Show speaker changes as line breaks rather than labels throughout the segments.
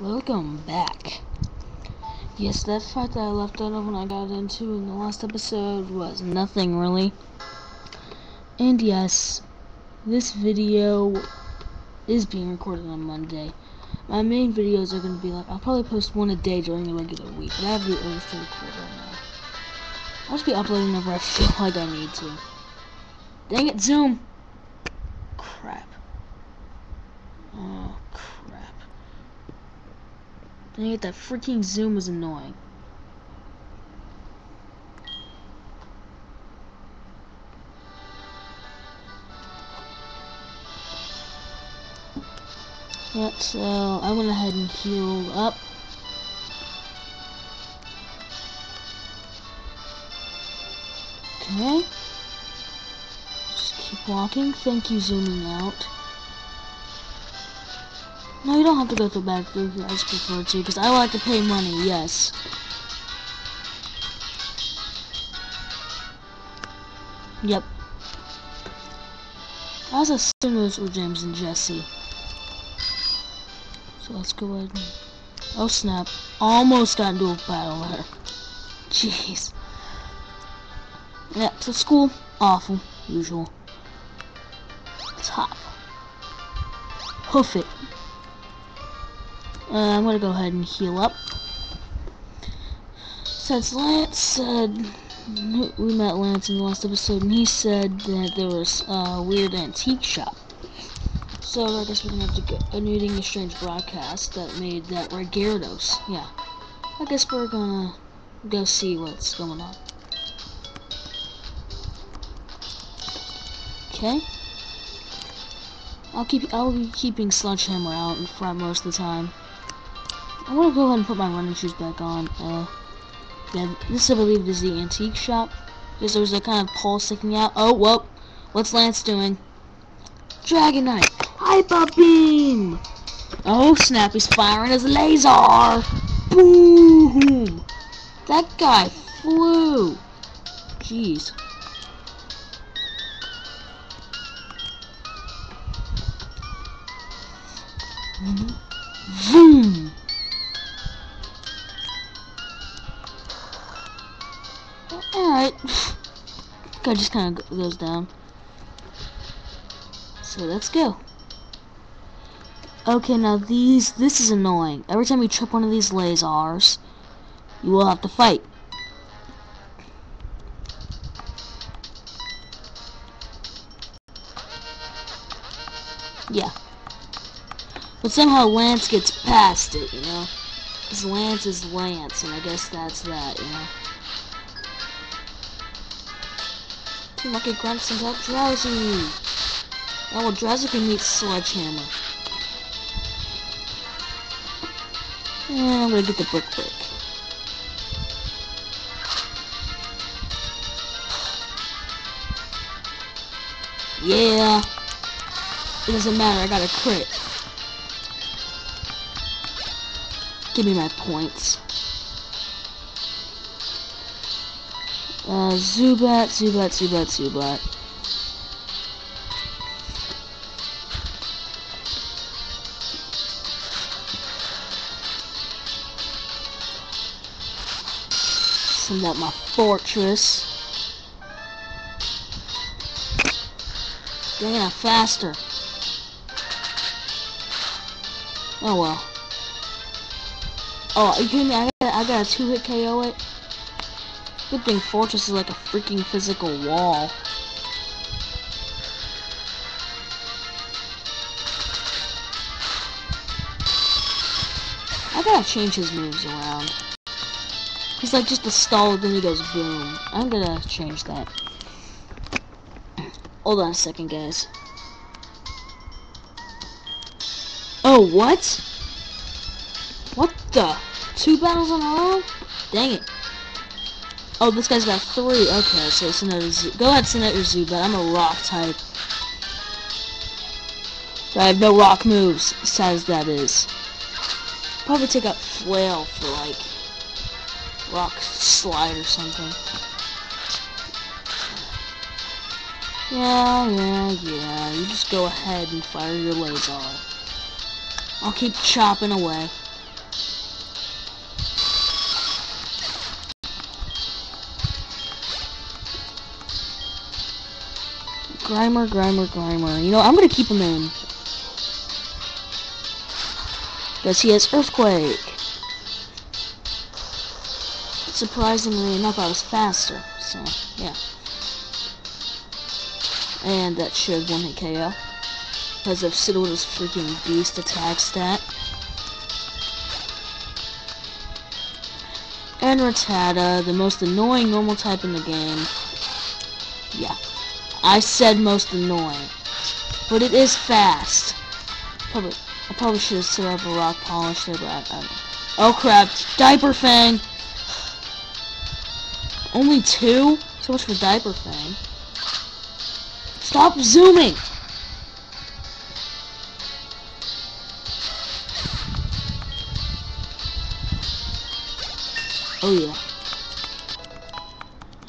Welcome back. Yes, that fight that I left out of when I got into in the last episode was nothing really. And yes, this video is being recorded on Monday. My main videos are going to be like, I'll probably post one a day during the regular week, but I have the urge to record right now. I'll just be uploading whenever I feel like I need to. Dang it, Zoom! Crap. Oh, crap. Dang it, that freaking Zoom is annoying. Yep, so I went ahead and healed up. Okay. Just keep walking. Thank you, zooming out. No, you don't have to go through back through here. I just prefer to, because I like to pay money, yes. Yep. I was assuming those were James and Jesse. So let's go ahead and... Oh snap. Almost got into a battle there. Jeez. Yep, so school, awful, usual. Top. Hoof it. I'm gonna go ahead and heal up. Since Lance said... We met Lance in the last episode, and he said that there was a weird antique shop. So I guess we're gonna have to go a New England Strange broadcast that made that right Gyarados. Yeah. I guess we're gonna go see what's going on. Okay. I'll be keeping Sledgehammer out in front most of the time. I wanna go ahead and put my running shoes back on. Yeah, this I believe is the antique shop. Because there's a kind of pole sticking out. Oh, whoa. What's Lance doing? Dragonite! Hyper Beam! Oh snap, he's firing his laser! Boom! That guy flew! Jeez. Boom! Alright. Guy just kind of goes down. So let's go. Okay, now this is annoying. Every time you trip one of these lasers, you will have to fight. Yeah. But somehow Lance gets past it, you know? Because Lance is Lance, and I guess that's that, you know? Team Rocket grunts and help Drowsy. Oh, well, Drowsy can meet Sledgehammer. And I'm gonna get the Brick. Yeah. It doesn't matter, I got a crit. Give me my points. Zubat. Send out my fortress. Dang it, I'm faster. Oh well. Oh, are you kidding me? I got a 2-hit KO it. Good thing Fortress is like a freaking physical wall. I gotta change his moves around. He's like just a stall, then he goes boom. I'm gonna change that. Hold on a second, guys. Oh, what? What the? 2 battles in a row? Dang it. Oh, this guy's got 3. Okay, so send out go ahead, send out your Zubat. I'm a rock type. I have no rock moves, sad as that is. Probably take out Flail for like rock slide or something. Yeah. You just go ahead and fire your laser. I'll keep chopping away. Grimer. You know, I'm gonna keep him in. Because he has Earthquake. Surprisingly enough, I was faster. So, yeah. And that should one-hit KO. Because of Sidor's freaking beast attack stat. And Rattata, the most annoying normal type in the game. Yeah. I said most annoying. But it is fast. I probably should have set up a rock polish there, but I don't know. Oh crap! Diaper Fang! Only 2? So much for Diaper Fang. Stop zooming! Oh yeah.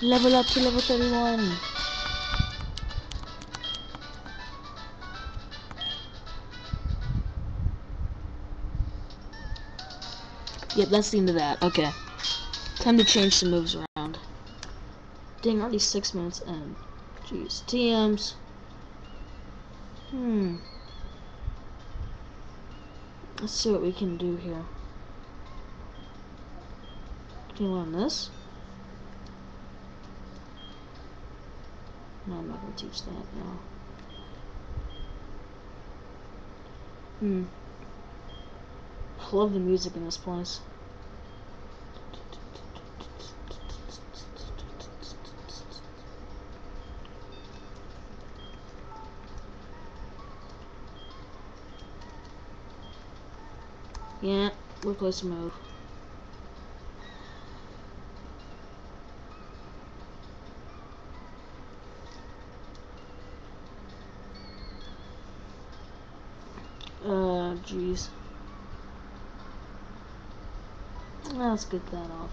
Level up to level 31. Yep, that's the end of that. Okay. Time to change some moves around. Dang, already 6 minutes in. Jeez. TMs. Let's see what we can do here. Can you learn this? No, I'm not gonna teach that, no. I love the music in this place. Yeah, replace the move. Jeez. Let's get that off.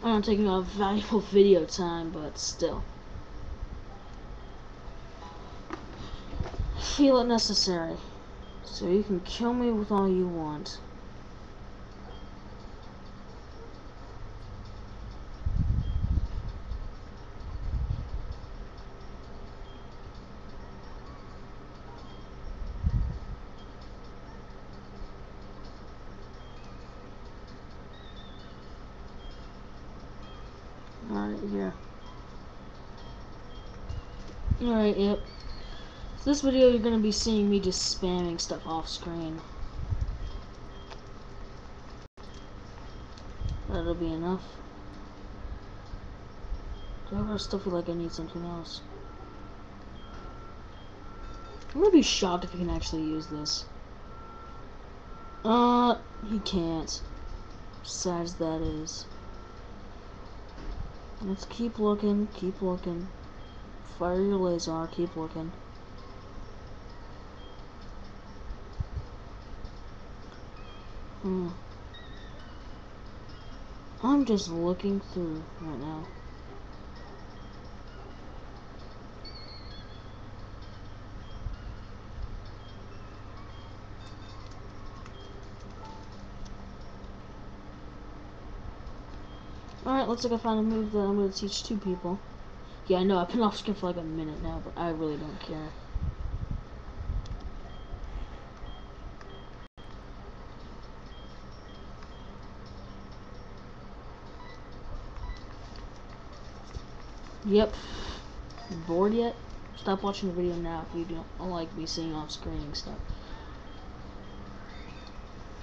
I'm taking out valuable video time, but still. I feel it necessary. So you can kill me with all you want. Alright, here. Alright, yep. So this video you're gonna be seeing me just spamming stuff off screen. That'll be enough. I still feel like I need something else. I'm gonna be shocked if he can actually use this. He can't. Sad as that is. Let's keep looking, Fire your laser, keep looking. I'm just looking through right now. Alright, looks like I found a move that I'm going to teach 2 people. Yeah, I know, I've been off screen for like a minute now, but I really don't care. Yep. Bored yet? Stop watching the video now if you don't like me seeing off screen stuff.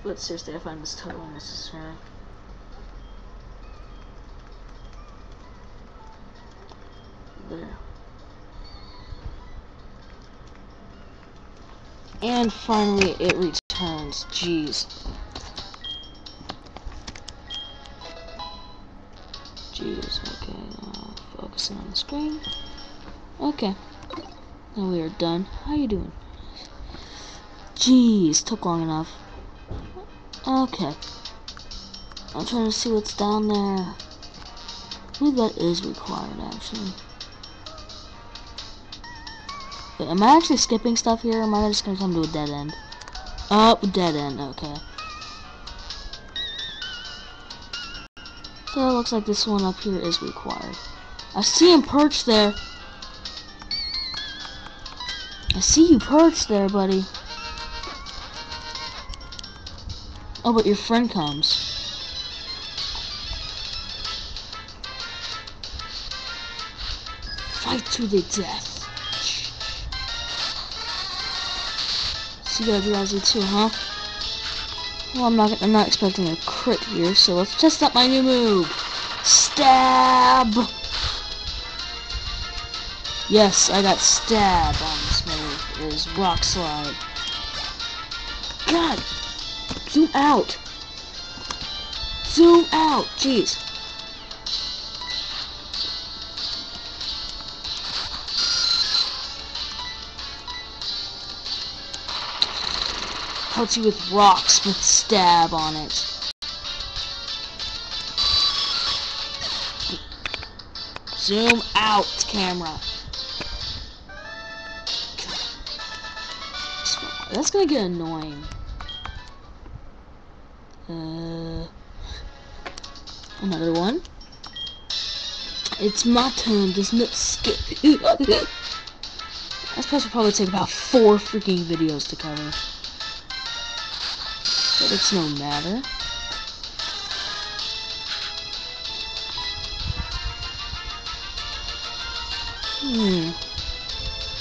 But seriously, I find this totally unnecessary. There. And finally, it returns. Jeez. Okay. Focusing on the screen. Okay. Now we are done. How you doing? Jeez, took long enough. Okay. I'm trying to see what's down there. I believe that is required, actually. Wait, am I actually skipping stuff here, or am I just gonna come to a dead end? Oh, dead end, okay. So it looks like this one up here is required. I see him perched there. I see you perched there, buddy. Oh, but your friend comes. Fight to the death. So you gotta do Ozzy too, huh? Well, I'm not expecting a crit here, so let's test out my new move. Stab! Yes, I got stab on this move. It is Rock Slide. God! Zoom out! Zoom out! Jeez. Pelts you with rocks with stab on it. Zoom out, camera. That's gonna get annoying. Another one. It's my turn, doesn't it skip? That supposed to probably take about 4 freaking videos to cover. But it's no matter.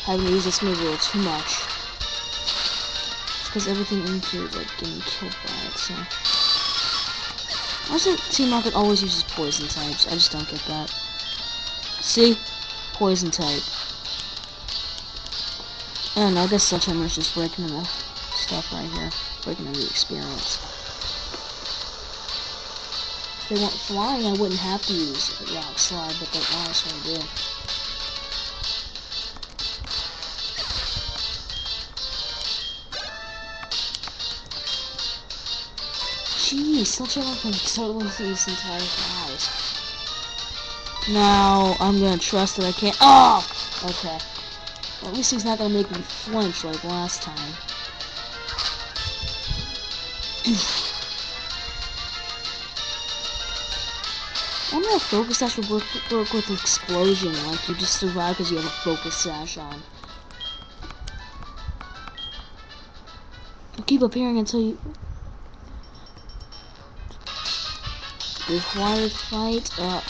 Haven't used this move a little too much. It's because everything in here is like getting killed by it, so. Why does it seem like it always uses poison types? I just don't get that. See? Poison type. I don't know, I guess Sledgehammer's just breaking the stuff right here. Breaking the experience. If they weren't flying, I wouldn't have to use Rock Slide, but they are, so I do. Jeez, Sledgehammer can totally see this entire house. Now, I'm gonna trust that I can't. Oh! Okay. Well, at least he's not gonna make me flinch like last time. I wonder if Focus Sash would work with Explosion, like you just survive because you have a Focus Sash on. I'll keep appearing until you... Required fight up.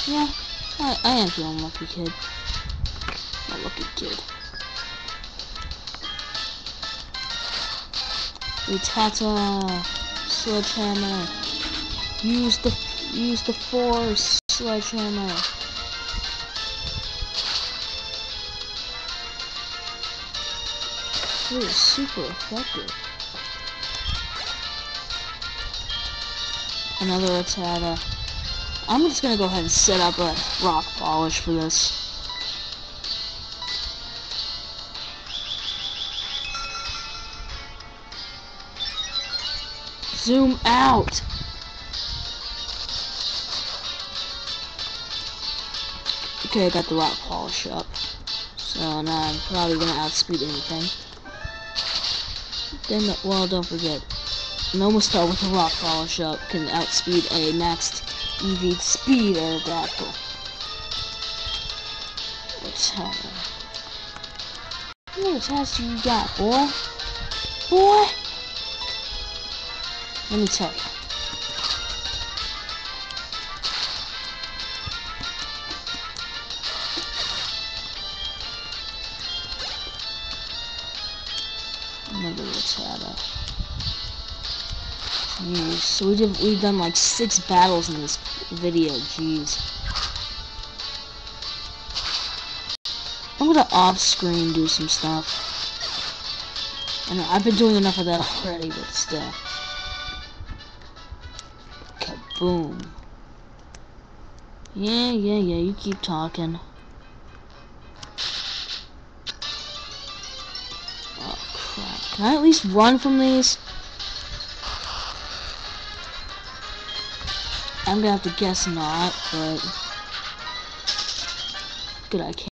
Yeah, I am feeling lucky, kid. A lucky kid. Rattata, Sledgehammer. Use the force, Sledgehammer. It is super effective. Another Rattata. I'm just gonna go ahead and set up a rock polish for this. Zoom out! Okay, I got the rock polish up. So now I'm probably gonna outspeed anything. Then, well, don't forget. Nomastar with a rock polish up can outspeed a maxed EV speed Aerodactyl. Rattata. What attacks you got, boy? Boy! Let me tell you. Another Rattata. Jeez, so we've done like 6 battles in this video, jeez. I'm gonna off-screen do some stuff. I know, I've been doing enough of that already, but still. Kaboom. Yeah, you keep talking. Oh, crap. Can I at least run from these? I'm gonna have to guess not, but... Good, I can't.